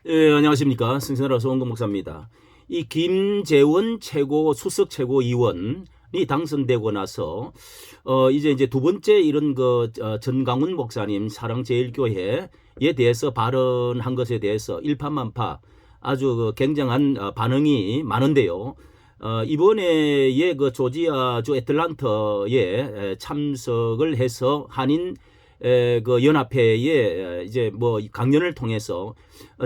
예, 안녕하십니까. 승선아 소원금 목사입니다. 이 김재원 수석 최고위원이 당선되고 나서 이제 두 번째 이런 전강훈 목사님 사랑제일교회에 대해서 발언한 것에 대해서 일파만파 아주 굉장한 반응이 많은데요. 이번에의 조지아주 애틀란타에 참석을 해서 한인 연합회의 이제 강연을 통해서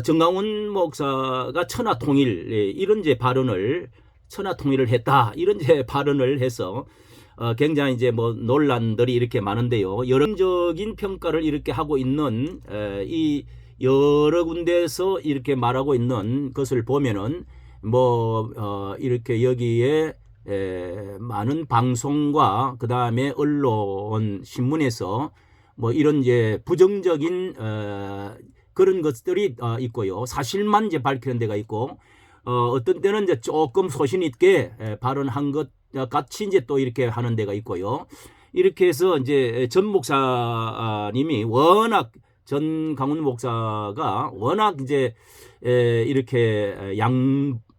정강훈 목사가 천하통일 이런 이제 발언을 천하통일을 했다 이런 이제 발언을 해서 굉장히 이제 논란들이 이렇게 많은데요. 여론적인 평가를 이렇게 하고 있는 이 여러 군데에서 이렇게 말하고 있는 것을 보면은 이렇게 여기에 많은 방송과 그 다음에 언론 신문에서 이런 이제 부정적인 그런 것들이 있고요. 사실만 이제 밝히는 데가 있고 어떤 때는 이제 조금 소신 있게 발언한 것 같이 이제 또 이렇게 하는 데가 있고요. 이렇게 해서 이제 전 목사님이 워낙 전강훈 목사가 워낙 이제 이렇게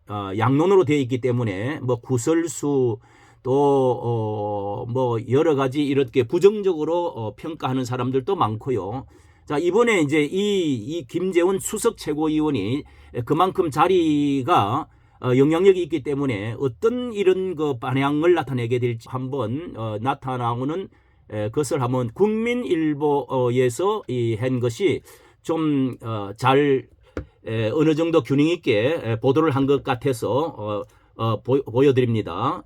양론으로 되어 있기 때문에 구설수 또 여러 가지 이렇게 부정적으로 평가하는 사람들도 많고요. 자, 이번에 이제 이 김재원 수석 최고위원이 그만큼 자리가 영향력이 있기 때문에 어떤 이런 방향을 나타내게 될지 한번 나타나오는 것을 한번 국민일보에서 한 것이 좀 잘 어느 정도 균형 있게 보도를 한 것 같아서 보여드립니다.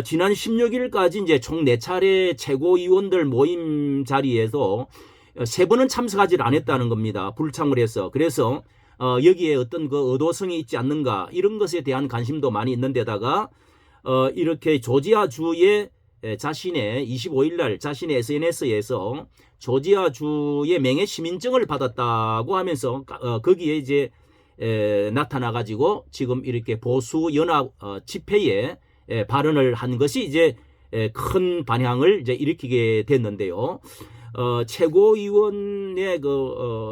지난 16일까지 이제 총 4차례 최고위원들 모임 자리에서 3번은 참석하지 않았다는 겁니다. 불참을 해서. 그래서 여기에 어떤 의도성이 있지 않는가 이런 것에 대한 관심도 많이 있는 데다가 이렇게 조지아주의 자신의 25일 날 자신의 SNS에서 조지아주의 명예 시민증을 받았다고 하면서 거기에 이제 나타나 가지고 지금 이렇게 보수 연합 집회에 발언을 한 것이 이제 큰 반향을 이제 일으키게 됐는데요. 최고위원의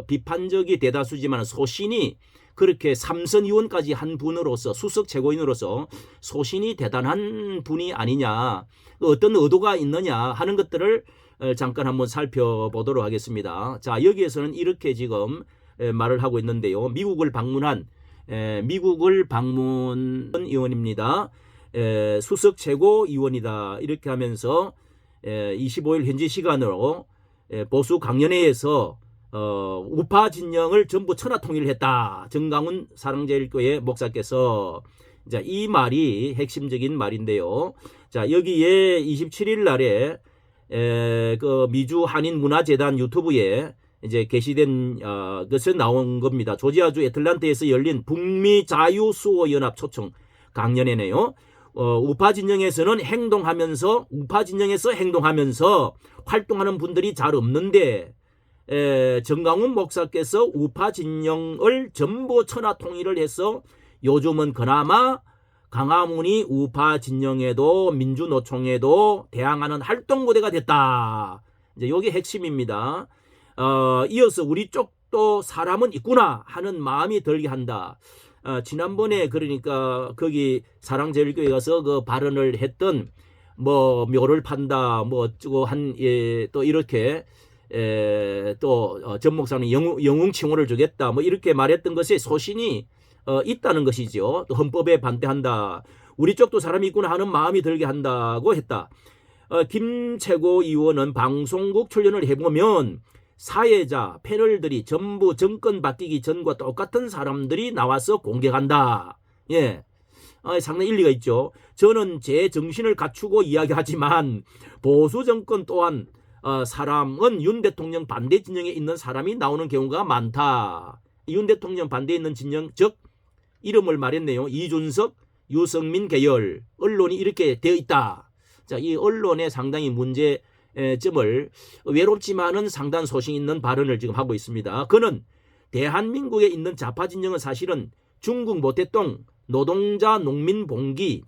비판적이 대다수지만 소신이 그렇게 3선 의원까지 한 분으로서 수석 최고위원으로서 소신이 대단한 분이 아니냐, 어떤 의도가 있느냐 하는 것들을 잠깐 한번 살펴보도록 하겠습니다. 자, 여기에서는 이렇게 지금 말을 하고 있는데요. 미국을 방문한 의원입니다. 수석 최고위원이다 이렇게 하면서 25일 현지 시간으로 보수 강연회에서 우파 진영을 전부 천하통일했다. 정강훈 사랑제일교회 목사께서 자, 이 말이 핵심적인 말인데요. 자, 여기에 27일 날에 미주 한인 문화재단 유튜브에 이제 게시된 것에 나온 겁니다. 조지아주 애틀란타에서 열린 북미 자유수호연합 초청 강연회네요. 우파 진영에서 행동하면서 활동하는 분들이 잘 없는데 정강훈 목사께서 우파 진영을 전부 천하통일을 해서 요즘은 그나마 강화문이 우파 진영에도 민주노총에도 대항하는 활동무대가 됐다. 이제 이게 핵심입니다. 이어서 우리 쪽도 사람은 있구나 하는 마음이 들게 한다. 지난번에 그러니까 거기 사랑제일교회 가서 그 발언을 했던 묘를 판다 어쩌고 또 이렇게 또 전 목사는 영웅 칭호를 주겠다 이렇게 말했던 것에 소신이 있다는 것이죠. 또 헌법에 반대한다. 우리 쪽도 사람이 있구나 하는 마음이 들게 한다고 했다. 김 최고위원은 방송국 출연을 해보면 사회자 패널들이 전부 정권 바뀌기 전과 똑같은 사람들이 나와서 공격한다. 예, 상당히 일리가 있죠. 저는 제 정신을 갖추고 이야기하지만 보수 정권 또한 사람은 윤 대통령 반대 진영에 있는 사람이 나오는 경우가 많다. 윤 대통령 반대에 있는 진영, 즉 이름을 말했네요. 이준석, 유승민 계열 언론이 이렇게 되어 있다. 자, 이 언론에 상당히 문제점을 외롭지만은 상당한 소신 있는 발언을 지금 하고 있습니다. 그는 대한민국에 있는 좌파 진영은 사실은 중국 모태동 노동자 농민 봉기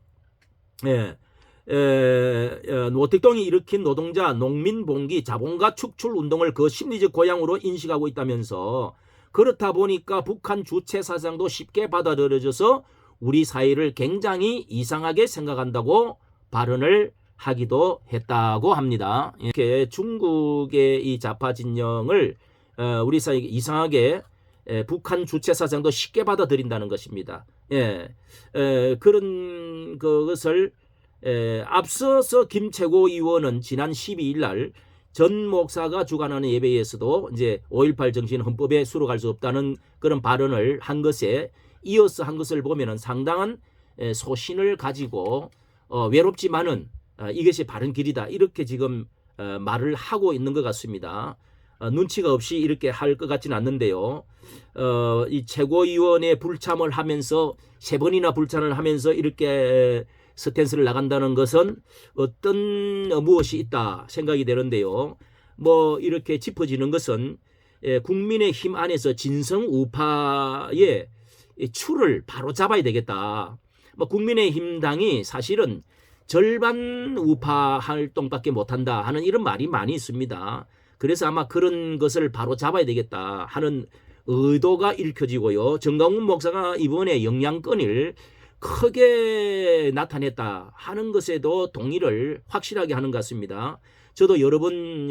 모택동이 일으킨 노동자 농민 봉기 자본가 축출 운동을 그 심리적 고향으로 인식하고 있다면서 그렇다 보니까 북한 주체 사상도 쉽게 받아들여져서 우리 사회를 굉장히 이상하게 생각한다고 발언을 하기도 했다고 합니다. 이렇게 중국의 이 좌파 진영을 우리 사회에 이상하게 북한 주체 사상도 쉽게 받아들인다는 것입니다. 그런 것을 앞서서 김 최고위원은 지난 12일 날 전 목사가 주관하는 예배에서도 이제 5.18 정신 헌법에 수록할 수 없다는 그런 발언을 한 것에 이어서 한 것을 보면은 상당한 소신을 가지고 외롭지만은 이것이 바른 길이다 이렇게 지금 말을 하고 있는 것 같습니다. 눈치가 없이 이렇게 할 것 같지는 않는데요. 이 최고위원회 불참을 하면서 3번이나 불참을 하면서 이렇게 스탠스를 나간다는 것은 어떤 무엇이 있다 생각이 되는데요. 뭐 이렇게 짚어지는 것은 국민의힘 안에서 진성 우파의 추를 바로 잡아야 되겠다. 뭐 국민의힘 당이 사실은 절반 우파 활동밖에 못한다 하는 이런 말이 많이 있습니다. 그래서 아마 그런 것을 바로 잡아야 되겠다 하는 의도가 읽혀지고요. 정강훈 목사가 이번에 영향권을 크게 나타냈다 하는 것에도 동의를 확실하게 하는 것 같습니다. 저도 여러 번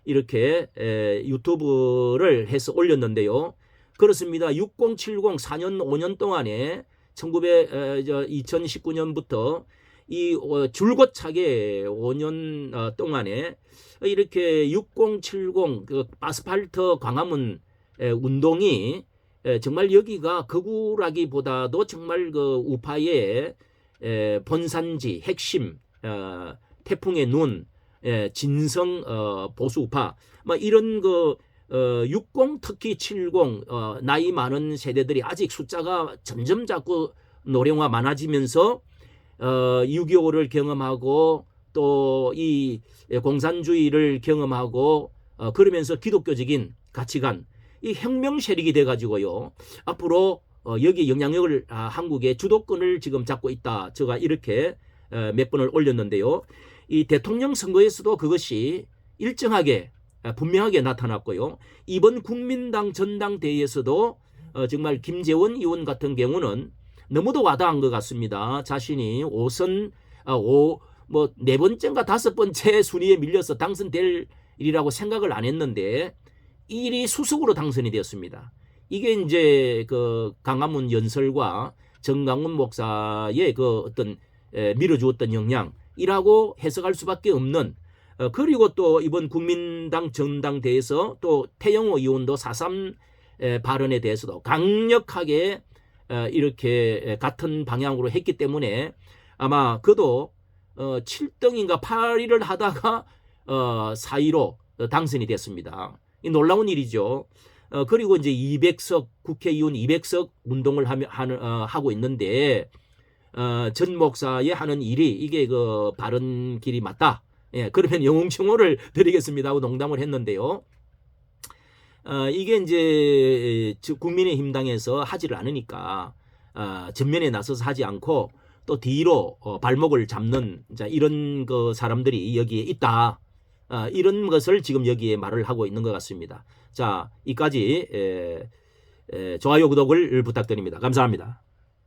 이렇게 유튜브를 해서 올렸는데요. 그렇습니다. 6070 4년 5년 동안에 2019년부터 이 줄곧차게 5년 동안에 이렇게 6070 그 아스팔트 광화문 운동이 정말 여기가 극우라기보다도 정말 그 우파의 본산지 핵심 태풍의 눈 진성 보수 우파 뭐 이런 그 60 특히 70 나이 많은 세대들이 아직 숫자가 점점 자꾸 노령화 많아지면서 6.25를 경험하고 또 이 공산주의를 경험하고 그러면서 기독교적인 가치관 이 혁명 세력이 돼가지고요. 앞으로 여기 영향력을 한국의 주도권을 지금 잡고 있다. 제가 이렇게 몇 번을 올렸는데요. 이 대통령 선거에서도 그것이 일정하게 분명하게 나타났고요. 이번 국민당 전당대회에서도 정말 김재원 의원 같은 경우는 너무도 와닿은 것 같습니다. 자신이 5선 뭐 4번째인가 5번째 순위에 밀려서 당선될 일이라고 생각을 안 했는데 1위 수석으로 당선이 되었습니다. 이게 이제 그 광화문 연설과 정강훈 목사의 그 어떤 밀어주었던 영향이라고 해석할 수밖에 없는 그리고 또 이번 국민당 전당대회에서 또 태영호 의원도 4.3 발언에 대해서도 강력하게 이렇게 같은 방향으로 했기 때문에 아마 그도 7등인가 8위를 하다가 4위로 당선이 됐습니다. 이 놀라운 일이죠. 그리고 이제 200석 국회의원 200석 운동을 하고 있는데 전 목사의 하는 일이 이게 그 바른 길이 맞다. 그러면 영웅청호를 드리겠습니다 하고 농담을 했는데요. 이게 이제 국민의힘 당에서 하지를 않으니까 전면에 나서서 하지 않고 또 뒤로 발목을 잡는 이런 그 사람들이 여기에 있다. 이런 것을 지금 여기에 말을 하고 있는 것 같습니다. 자, 이까지 좋아요 구독을 부탁드립니다. 감사합니다.